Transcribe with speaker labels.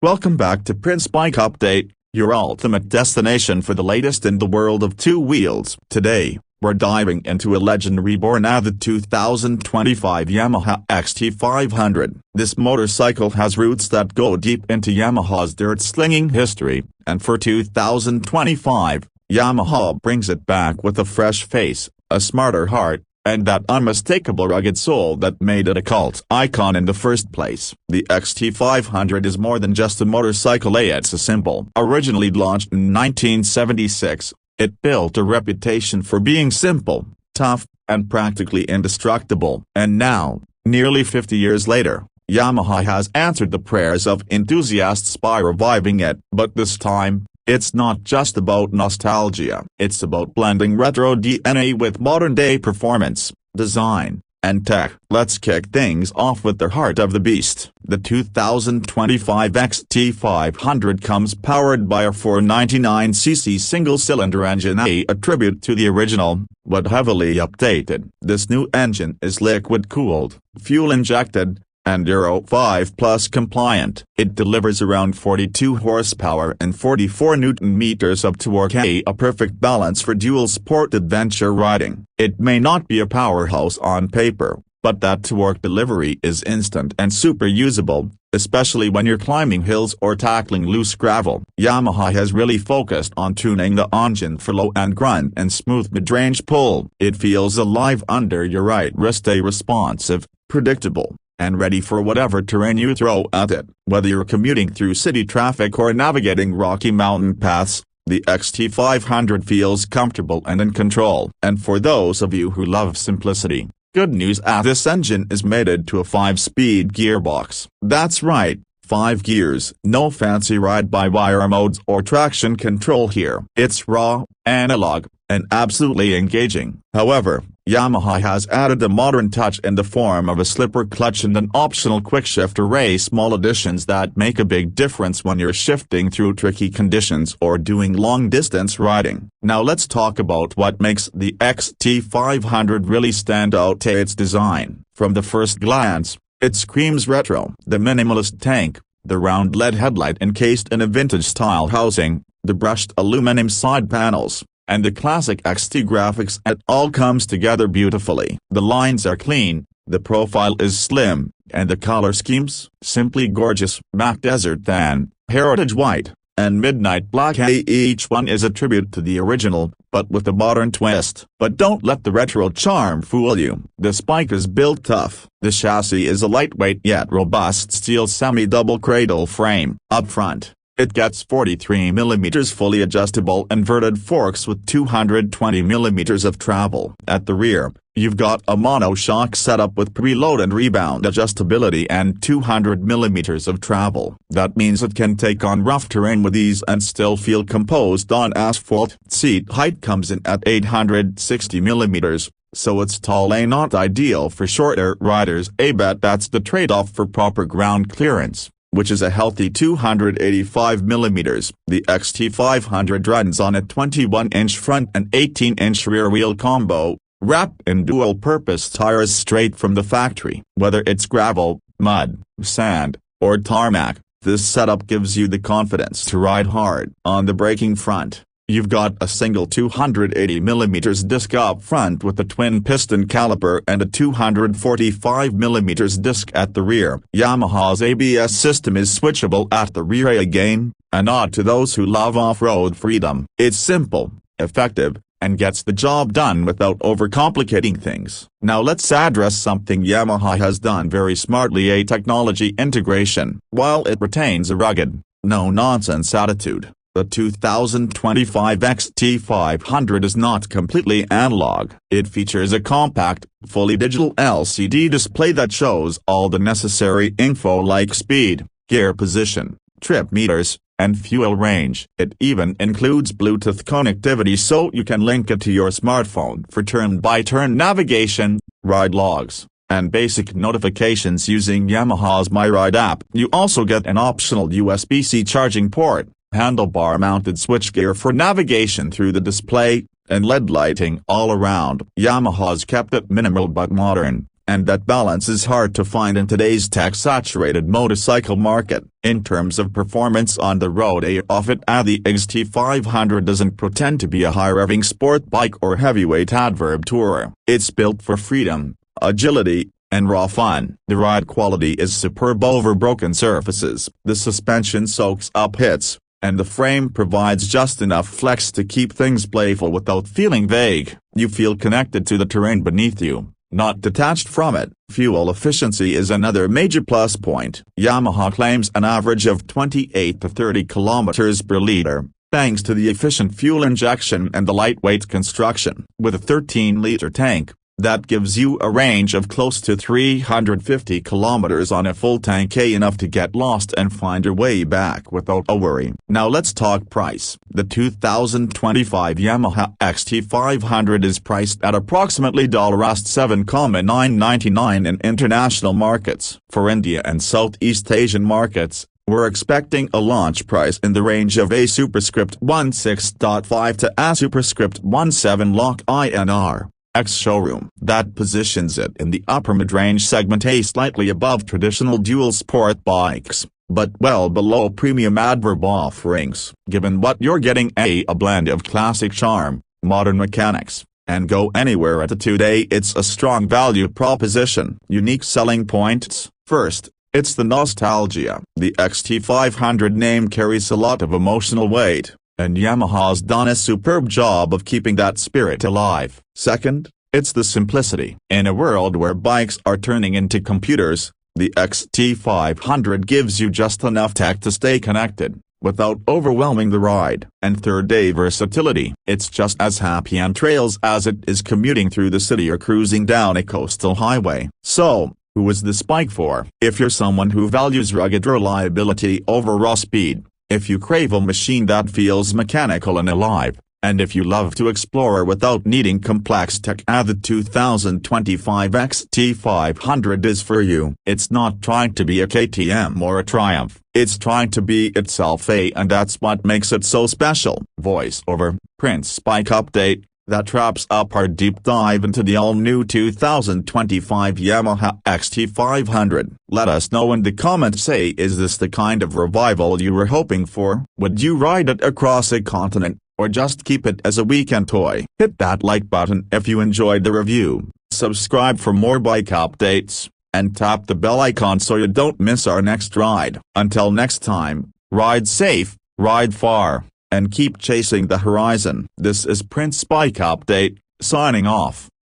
Speaker 1: Welcome back to Prince Bike Update, your ultimate destination for the latest in the world of two wheels. Today, we're diving into a legend reborn at the 2025 Yamaha XT500. This motorcycle has roots that go deep into Yamaha's dirt-slinging history, and for 2025, Yamaha brings it back with a fresh face, a smarter heart, and that unmistakable rugged soul that made it a cult icon in the first place. The XT500 is more than just a motorcycle, it's a symbol. Originally launched in 1976, it built a reputation for being simple, tough, and practically indestructible. And now, nearly 50 years later, Yamaha has answered the prayers of enthusiasts by reviving it. But this time, it's not just about nostalgia. It's about blending retro DNA with modern-day performance, design, and tech. Let's kick things off with the heart of the beast. The 2025 XT500 comes powered by a 499cc single-cylinder engine, a tribute to the original, but heavily updated. This new engine is liquid-cooled, fuel-injected, and Euro 5+ compliant. It delivers around 42 horsepower and 44 Nm of torque, a perfect balance for dual-sport adventure riding. It may not be a powerhouse on paper, but that torque delivery is instant and super usable, especially when you're climbing hills or tackling loose gravel. Yamaha has really focused on tuning the engine for low and grunt and smooth mid-range pull. It feels alive under your right wrist, responsive, predictable, and ready for whatever terrain you throw at it. Whether you're commuting through city traffic or navigating rocky mountain paths, the XT500 feels comfortable and in control. And for those of you who love simplicity, good news: this engine is mated to a 5-speed gearbox. That's right, 5 gears. No fancy ride-by-wire modes or traction control here. It's raw, analog, and absolutely engaging. However, Yamaha has added a modern touch in the form of a slipper clutch and an optional quickshift array, small additions that make a big difference when you're shifting through tricky conditions or doing long-distance riding. Now let's talk about what makes the XT500 really stand out: its design. From the first glance, it screams retro. The minimalist tank, the round LED headlight encased in a vintage-style housing, the brushed aluminum side panels, and the classic XT graphics, it all comes together beautifully. The lines are clean, the profile is slim, and the color schemes simply gorgeous. Mac Desert Tan, Heritage White, and Midnight Black, each one is a tribute to the original, but with a modern twist. But don't let the retro charm fool you. This bike is built tough. The chassis is a lightweight yet robust steel semi-double cradle frame. Up front, it gets 43mm fully adjustable inverted forks with 220mm of travel. At the rear, you've got a monoshock setup with preload and rebound adjustability and 200mm of travel. That means it can take on rough terrain with ease and still feel composed on asphalt. Seat height comes in at 860mm, so it's tall, not ideal for shorter riders. Bet that's the trade-off for proper ground clearance, which is a healthy 285mm. The XT500 runs on a 21-inch front and 18-inch rear wheel combo, wrapped in dual-purpose tires straight from the factory. Whether it's gravel, mud, sand, or tarmac, this setup gives you the confidence to ride hard. On the braking front, you've got a single 280mm disc up front with a twin-piston caliper and a 245mm disc at the rear. Yamaha's ABS system is switchable at the rear, again, a nod to those who love off-road freedom. It's simple, effective, and gets the job done without overcomplicating things. Now let's address something Yamaha has done very smartly: a technology integration. While it retains a rugged, no-nonsense attitude, the 2025 XT500 is not completely analog. It features a compact, fully digital LCD display that shows all the necessary info like speed, gear position, trip meters, and fuel range. It even includes Bluetooth connectivity so you can link it to your smartphone for turn-by-turn navigation, ride logs, and basic notifications using Yamaha's My Ride app. You also get an optional USB-C charging port, handlebar-mounted switchgear for navigation through the display, and LED lighting all around. Yamaha's kept it minimal but modern, and that balance is hard to find in today's tech-saturated motorcycle market. In terms of performance on the road, the XT500 doesn't pretend to be a high-revving sport bike or heavyweight adverb tourer. It's built for freedom, agility, and raw fun. The ride quality is superb over broken surfaces. The suspension soaks up hits, and the frame provides just enough flex to keep things playful without feeling vague. You feel connected to the terrain beneath you, not detached from it. Fuel efficiency is another major plus point. Yamaha claims an average of 28 to 30 kilometers per liter, thanks to the efficient fuel injection and the lightweight construction. With a 13-liter tank, that gives you a range of close to 350 kilometers on a full tank, enough to get lost and find your way back without a worry. Now let's talk price. The 2025 Yamaha XT500 is priced at approximately $7,999 in international markets. For India and Southeast Asian markets, we're expecting a launch price in the range of A superscript 16.5 to A superscript 17 lakh INR. Ex-showroom. That positions it in the upper mid-range segment, slightly above traditional dual sport bikes, but well below premium adverb offerings. Given what you're getting, a blend of classic charm, modern mechanics, and go anywhere attitude, it's a strong value proposition. Unique selling points. First, it's the nostalgia. The XT500 name carries a lot of emotional weight, and Yamaha's done a superb job of keeping that spirit alive. Second, it's the simplicity. In a world where bikes are turning into computers, the XT500 gives you just enough tech to stay connected, without overwhelming the ride. And third, versatility. It's just as happy on trails as it is commuting through the city or cruising down a coastal highway. So, who is this bike for? If you're someone who values rugged reliability over raw speed, if you crave a machine that feels mechanical and alive, and if you love to explore without needing complex tech, the 2025 XT500 is for you. It's not trying to be a KTM or a Triumph, it's trying to be itself, and that's what makes it so special. Voice over, Prince Bike Update. That wraps up our deep dive into the all-new 2025 Yamaha XT500. Let us know in the comments, is this the kind of revival you were hoping for? Would you ride it across a continent, or just keep it as a weekend toy? Hit that like button if you enjoyed the review, subscribe for more bike updates, and tap the bell icon so you don't miss our next ride. Until next time, ride safe, ride far, and keep chasing the horizon. This is Prince Bike Update, signing off.